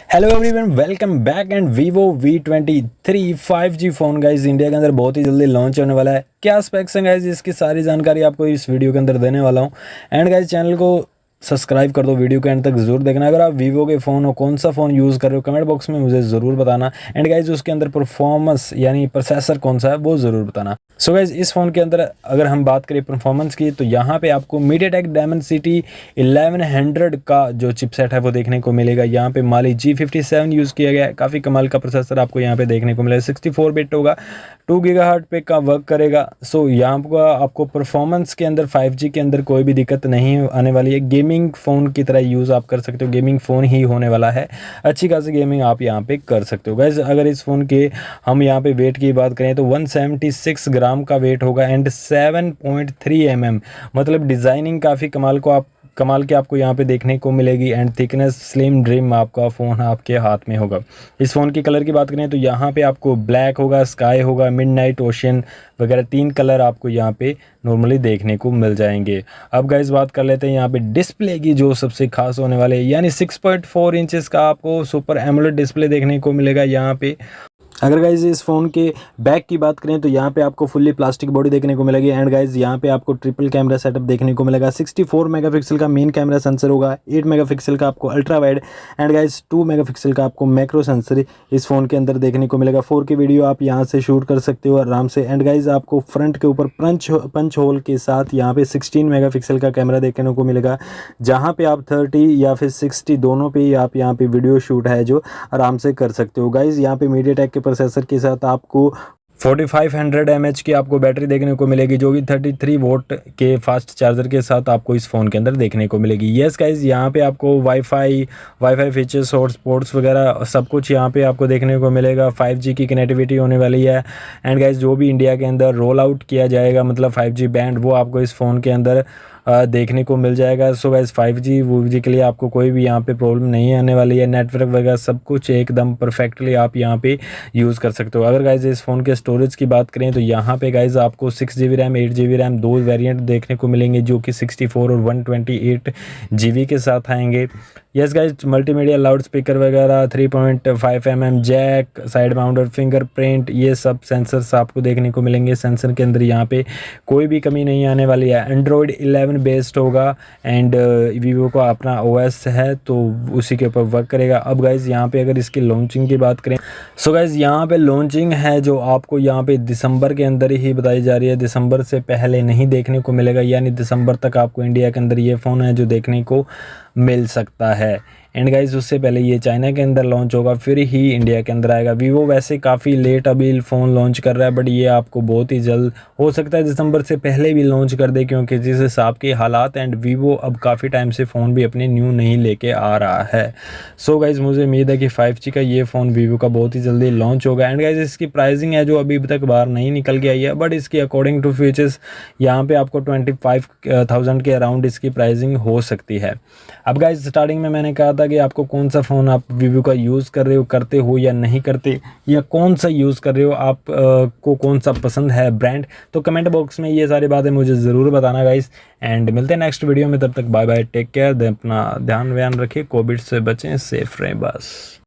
Hello everyone, welcome back. And Vivo V23 5G phone guys India के अंदर बहुत ही जल्दी लॉन्च होने वाला है। क्या स्पेक्स हैं गाइज, इसकी सारी जानकारी आपको इस वीडियो के अंदर देने वाला हूं। एंड गाइज चैनल को सब्सक्राइब कर दो, वीडियो के एंड तक जरूर देखना। अगर आप वीवो के फ़ोन हो, कौन सा फ़ोन यूज़ कर रहे हो, कमेंट बॉक्स में मुझे ज़रूर बताना। एंड गाइज उसके अंदर परफॉर्मेंस यानी प्रोसेसर कौन सा है वो ज़रूर बताना। सो गाइज इस फ़ोन के अंदर अगर हम बात करें परफॉर्मेंस की, तो यहाँ पे आपको मीडियाटेक Dimensity 1100 का जो चिपसेट है वो देखने को मिलेगा। यहाँ पे Mali G57 यूज़ किया गया है। काफ़ी कमाल का प्रोसेसर आपको यहाँ पे देखने को मिलेगा। 64 बिट होगा, 2 गीगाहर्ट्ज़ पे का वर्क करेगा। सो यहाँ पर आपको परफॉर्मेंस के अंदर 5G के अंदर कोई भी दिक्कत नहीं आने वाली है। गेमिंग फ़ोन की तरह यूज़ आप कर सकते हो, गेमिंग फ़ोन ही होने वाला है। अच्छी खासी गेमिंग आप यहाँ पे कर सकते हो। गाइस अगर इस फ़ोन के हम यहाँ पे वेट की बात करें तो 176 ग्राम का वेट होगा एंड 7.3 mm, मतलब डिज़ाइनिंग काफ़ी कमाल के आपको यहाँ पे देखने को मिलेगी। एंड थिकनेस स्लिम ड्रीम आपका फ़ोन आपके हाथ में होगा। इस फ़ोन की कलर की बात करें तो यहाँ पे आपको ब्लैक होगा, स्काई होगा, मिडनाइट ओशियन वगैरह 3 कलर आपको यहाँ पे नॉर्मली देखने को मिल जाएंगे। अब गाइस बात कर लेते हैं यहाँ पे डिस्प्ले की, जो सबसे खास होने वाले यानी 6.4 इंचेस का आपको सुपर एमोलेड डिस्प्ले देखने को मिलेगा यहाँ पे। अगर गाइज इस फ़ोन के बैक की बात करें तो यहाँ पे आपको फुल्ली प्लास्टिक बॉडी देखने को मिलेगी। एंड गाइज यहाँ पे आपको ट्रिपल कैमरा सेटअप देखने को मिलेगा। 64 मेगापिक्सल का मेन कैमरा सेंसर होगा, 8 मेगापिक्सल का आपको ultra wide and guys 2 megapixel का आपको मैक्रो सेंसर इस फ़ोन के अंदर देखने को मिलेगा। 4K वीडियो आप यहाँ से शूट कर सकते हो आराम से। एंड गाइज आपको फ्रंट के ऊपर पंच होल के साथ यहाँ पे 16 मेगापिक्सल का कैमरा देखने को मिलेगा, जहाँ पे आप 30 या फिर 60 दोनों पे आप यहाँ पे वीडियो शूट है जो आराम से कर सकते हो। गाइज यहाँ पे मीडियाटेक के प्रोसेसर के साथ आपको 4500 mAh की आपको बैटरी देखने को मिलेगी, जो कि 33 वोल्ट के फास्ट चार्जर के साथ आपको इस फ़ोन के अंदर देखने को मिलेगी। यस गाइज यहाँ पे आपको वाईफाई फीचर्स, हॉटस्पॉट्स वगैरह सब कुछ यहाँ पे आपको देखने को मिलेगा। 5G की कनेक्टिविटी होने वाली है। एंड गाइज जो भी इंडिया के अंदर रोल आउट किया जाएगा, मतलब 5G बैंड, वो आपको इस फ़ोन के अंदर देखने को मिल जाएगा। सो गाइस 5G के लिए आपको कोई भी यहाँ पे प्रॉब्लम नहीं आने वाली है। नेटवर्क वगैरह सब कुछ एकदम परफेक्टली आप यहाँ पे यूज़ कर सकते हो। अगर गाइस इस फ़ोन के स्टोरेज की बात करें तो यहाँ पे गाइस आपको 6GB रैम, 8GB रैम, दो वेरिएंट देखने को मिलेंगे, जो कि 64 और 128GB के साथ आएंगे। Yes guys multimedia loud speaker वगैरह, 3.5 mm जैक, साइड माउंटर, फिंगरप्रिंट, ये सब सेंसर्स आपको देखने को मिलेंगे। सेंसर के अंदर यहाँ पे कोई भी कमी नहीं आने वाली है। एंड्रॉयड 11 बेस्ड होगा एंड वीवो का अपना OS है तो उसी के ऊपर वर्क करेगा। अब गाइज यहाँ पे अगर इसकी लॉन्चिंग की बात करें, सो गाइज यहाँ पे लॉन्चिंग है जो आपको यहाँ पे दिसंबर के अंदर ही बताई जा रही है। दिसंबर से पहले नहीं देखने को मिलेगा, यानी दिसंबर तक आपको इंडिया के अंदर ये फ़ोन है जो देखने को मिल सकता है। एंड गाइज उससे पहले ये चाइना के अंदर लॉन्च होगा, फिर ही इंडिया के अंदर आएगा। वीवो वैसे काफ़ी लेट अभी फ़ोन लॉन्च कर रहा है, बट ये आपको बहुत ही जल्द हो सकता है दिसंबर से पहले भी लॉन्च कर दे, क्योंकि जिस हिसाब के हालात एंड वीवो अब काफ़ी टाइम से फ़ोन भी अपने न्यू नहीं लेके आ रहा है। सो गाइज मुझे उम्मीद है कि 5G का ये फ़ोन वीवो का बहुत ही जल्दी लॉन्च होगा। एंड गाइज इसकी प्राइसिंग है जो अभी तक बाहर नहीं निकल के आई है, बट इसकी अकॉर्डिंग टू फीचर्स यहाँ पे आपको 25,000 के अराउंड इसकी प्राइसिंग हो सकती है। अब गाइज स्टार्टिंग में मैंने कहा था कि आपको कौन सा फ़ोन आप वीवो का यूज़ कर रहे हो, करते हो या नहीं करते, या कौन सा यूज़ कर रहे हो, आप को कौन सा पसंद है ब्रांड, तो कमेंट बॉक्स में ये सारी बातें मुझे ज़रूर बताना गाइस। एंड मिलते हैं नेक्स्ट वीडियो में, तब तक बाय बाय, टेक केयर, अपना ध्यान व्यान रखिए, कोविड से बचें, सेफ रहें बस।